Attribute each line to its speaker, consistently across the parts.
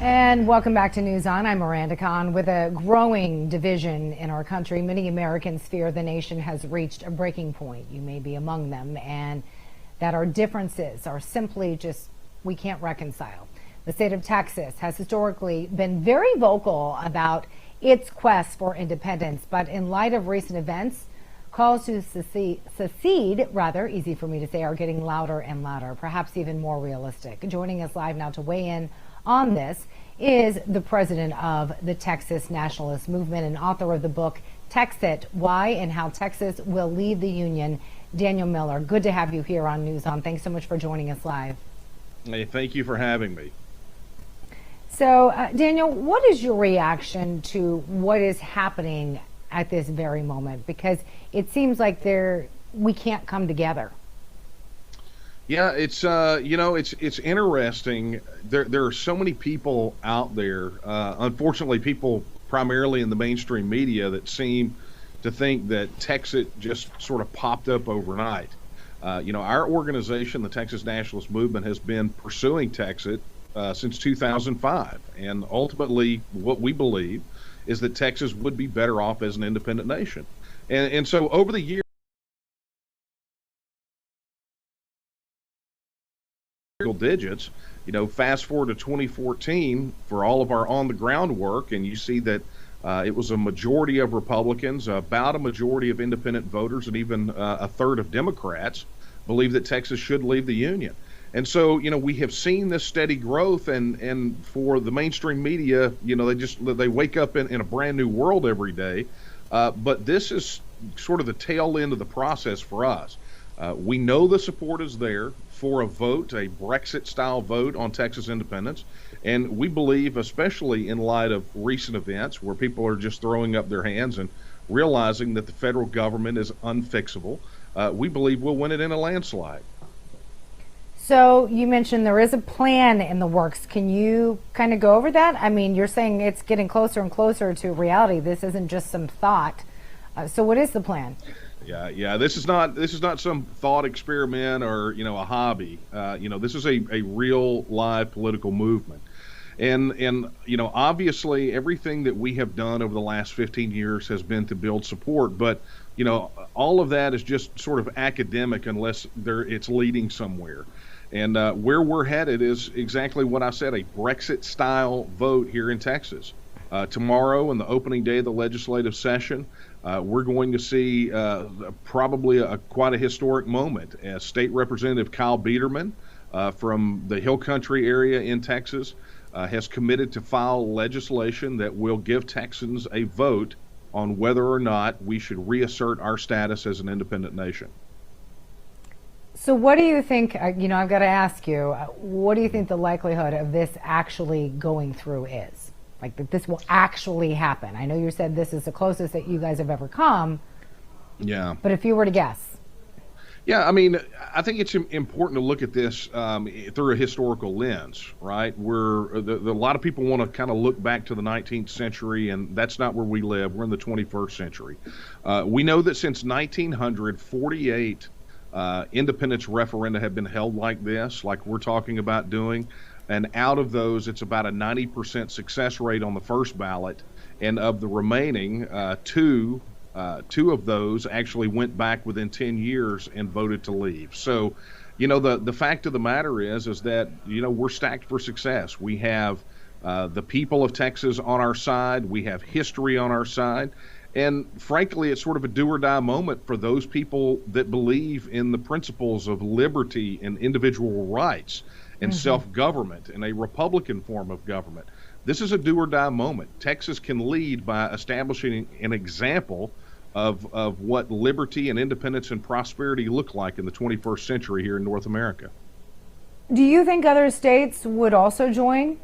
Speaker 1: And welcome back to News On. I'm Miranda Khan. With a growing division in our country, many Americans fear the nation has reached a breaking point. You may be among them, and that our differences are simply just, we can't reconcile. The state of Texas has historically been very vocal about its quest for independence, but in light of recent events, calls to secede, rather, easy for me to say, are getting louder and louder, perhaps even more realistic. Joining us live now to weigh in on this is the president of the Texas Nationalist Movement and author of the book TEXIT, Why and How Texas Will Leave the Union, Daniel Miller. Good to have you here on News On. Thanks so much for joining us live.
Speaker 2: Hey, thank you for having me.
Speaker 1: So, Daniel, what is your reaction to what is happening at this very moment? Because it seems like we can't come together.
Speaker 2: Yeah, it's interesting. There are so many people out there. Unfortunately, people primarily in the mainstream media that seem to think that TEXIT just sort of popped up overnight. Our organization, the Texas Nationalist Movement, has been pursuing TEXIT since 2005, and ultimately, what we believe is that Texas would be better off as an independent nation. And so over the years, digits, fast forward to 2014 for all of our on the ground work, and you see that it was a majority of Republicans, about a majority of independent voters, and even a third of Democrats believe that Texas should leave the union. And so, we have seen this steady growth, and for the mainstream media, they wake up in a brand new world every day. But this is sort of the tail end of the process for us. We know the support is there for a vote, a Brexit-style vote on Texas independence. And we believe, especially in light of recent events where people are just throwing up their hands and realizing that the federal government is unfixable, we believe we'll win it in a landslide.
Speaker 1: So you mentioned there is a plan in the works. Can you kind of go over that? I mean, you're saying it's getting closer and closer to reality. This isn't just some thought. So what is the plan?
Speaker 2: Yeah. This is not some thought experiment or a hobby. This is a real live political movement, and obviously everything that we have done over the last 15 years has been to build support. But all of that is just sort of academic unless it's leading somewhere. And where we're headed is exactly what I said, a Brexit-style vote here in Texas. Tomorrow, in the opening day of the legislative session, we're going to see probably quite a historic moment. As State Representative Kyle Biederman from the Hill Country area in Texas has committed to file legislation that will give Texans a vote on whether or not we should reassert our status as an independent nation.
Speaker 1: So what do you think, I've got to ask you, what do you think the likelihood of this actually going through is? Like that this will actually happen? I know you said this is the closest that you guys have ever come.
Speaker 2: Yeah.
Speaker 1: But if you were to guess.
Speaker 2: Yeah, I mean, I think it's important to look at this through a historical lens, right? A lot of people want to kind of look back to the 19th century, and that's not where we live. We're in the 21st century. We know that since 1948, independence referenda have been held like this, like we're talking about doing. And out of those, it's about a 90% success rate on the first ballot. And of the remaining, two of those actually went back within 10 years and voted to leave. So, the fact of the matter is that, we're stacked for success. We have the people of Texas on our side. We have history on our side. And frankly, it's sort of a do or die moment for those people that believe in the principles of liberty and individual rights and self-government and a Republican form of government. This is a do or die moment. Texas can lead by establishing an example of what liberty and independence and prosperity look like in the 21st century here in North America.
Speaker 1: Do you think other states would also join?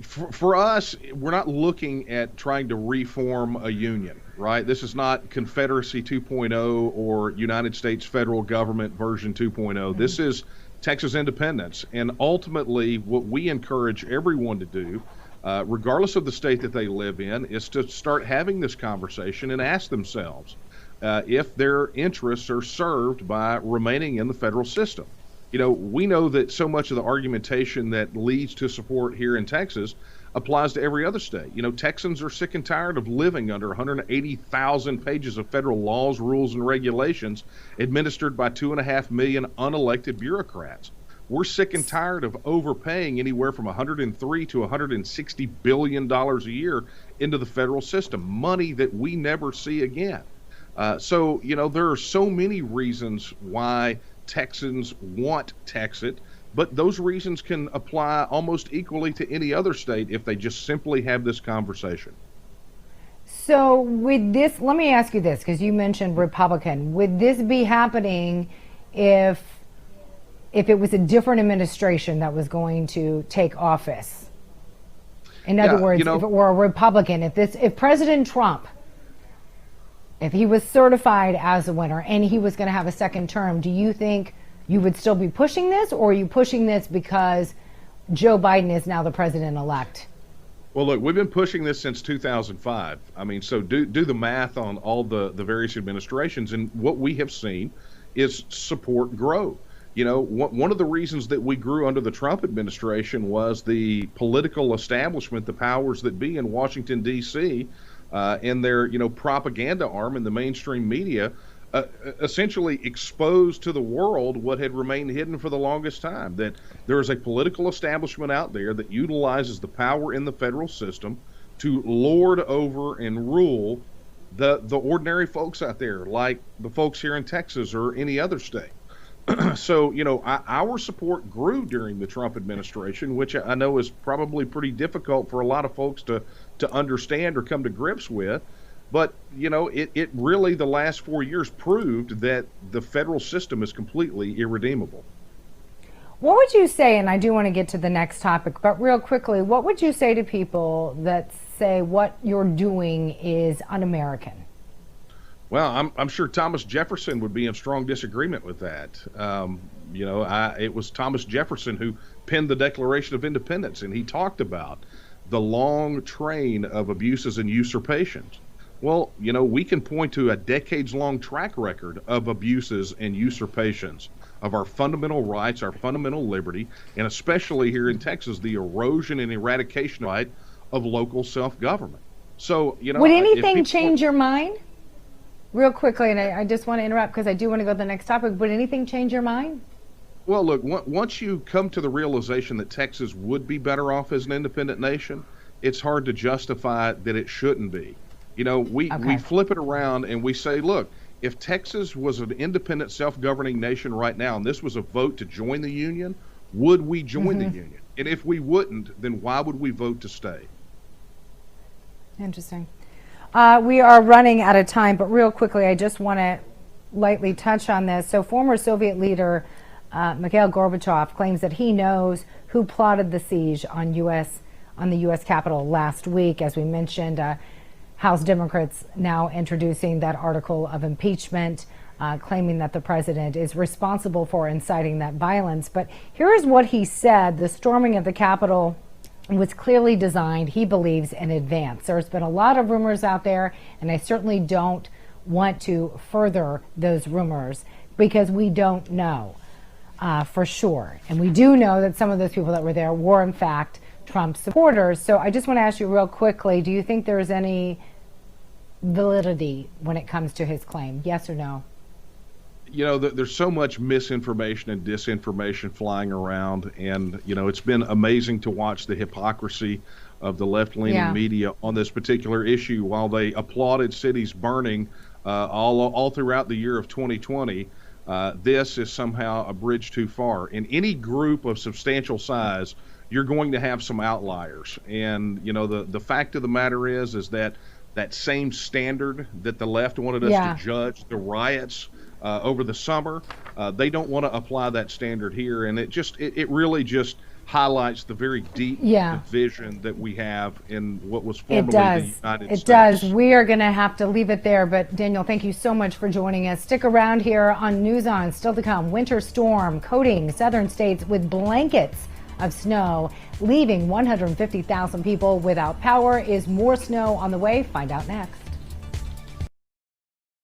Speaker 2: For us, we're not looking at trying to reform a union, right? This is not Confederacy 2.0 or United States federal government version 2.0. This is Texas independence. And ultimately, what we encourage everyone to do, regardless of the state that they live in, is to start having this conversation and ask themselves if their interests are served by remaining in the federal system. We know that so much of the argumentation that leads to support here in Texas applies to every other state. Texans are sick and tired of living under 180,000 pages of federal laws, rules, and regulations administered by 2.5 million unelected bureaucrats. We're sick and tired of overpaying anywhere from $103 to $160 billion a year into the federal system, money that we never see again. So there are so many reasons why Texans want TEXIT, but those reasons can apply almost equally to any other state if they just simply have this conversation.
Speaker 1: So with this, let me ask you this, because you mentioned Republican. Would this be happening if it was a different administration that was going to take office? In other words, if it were a Republican, if President Trump, if he was certified as a winner and he was going to have a second term, do you think you would still be pushing this, or are you pushing this because Joe Biden is now the president-elect?
Speaker 2: Well, look, we've been pushing this since 2005. So do the math on all the various administrations, and what we have seen is support grow. One of the reasons that we grew under the Trump administration was the political establishment, the powers that be in Washington, D.C., and their, propaganda arm in the mainstream media, essentially exposed to the world what had remained hidden for the longest time, that there is a political establishment out there that utilizes the power in the federal system to lord over and rule the ordinary folks out there, like the folks here in Texas or any other state. So, our support grew during the Trump administration, which I know is probably pretty difficult for a lot of folks to understand or come to grips with. But, it really, the last 4 years proved that the federal system is completely irredeemable.
Speaker 1: What would you say, and I do want to get to the next topic, but real quickly, what would you say to people that say what you're doing is un-American?
Speaker 2: Well, I'm sure Thomas Jefferson would be in strong disagreement with that. It was Thomas Jefferson who penned the Declaration of Independence, and he talked about the long train of abuses and usurpations. Well, we can point to a decades-long track record of abuses and usurpations of our fundamental rights, our fundamental liberty, and especially here in Texas, the erosion and eradication right of local self-government. So,
Speaker 1: would anything change your mind? Real quickly, and I just want to interrupt because I do want to go to the next topic. Would anything change your mind?
Speaker 2: Well, look, once you come to the realization that Texas would be better off as an independent nation, it's hard to justify that it shouldn't be. We flip it around and we say, look, if Texas was an independent, self-governing nation right now, and this was a vote to join the union, would we join the union? And if we wouldn't, then why would we vote to stay?
Speaker 1: Interesting. We are running out of time, but real quickly, I just want to lightly touch on this. So former Soviet leader Mikhail Gorbachev claims that he knows who plotted the siege on the U.S. Capitol last week. As we mentioned, House Democrats now introducing that article of impeachment, claiming that the president is responsible for inciting that violence. But here is what he said. The storming of the Capitol was clearly designed, he believes, in advance. There's been a lot of rumors out there, and I certainly don't want to further those rumors because we don't know for sure. And we do know that some of those people that were there were, in fact, Trump supporters. So I just want to ask you real quickly, do you think there's any validity when it comes to his claim? Yes or no?
Speaker 2: There's so much misinformation and disinformation flying around, and, it's been amazing to watch the hypocrisy of the left-leaning media on this particular issue. While they applauded cities burning all throughout the year of 2020, this is somehow a bridge too far. In any group of substantial size, you're going to have some outliers. And, the fact of the matter is that same standard that the left wanted us to judge the riots over the summer, they don't want to apply that standard here, and it really just highlights the very deep division that we have in what was formerly the United States. It does.
Speaker 1: We are going to have to leave it there, but Daniel, thank you so much for joining us. Stick around here on News On. Still to come, winter storm coating southern states with blankets of snow, leaving 150,000 people without power. Is more snow on the way? Find out next.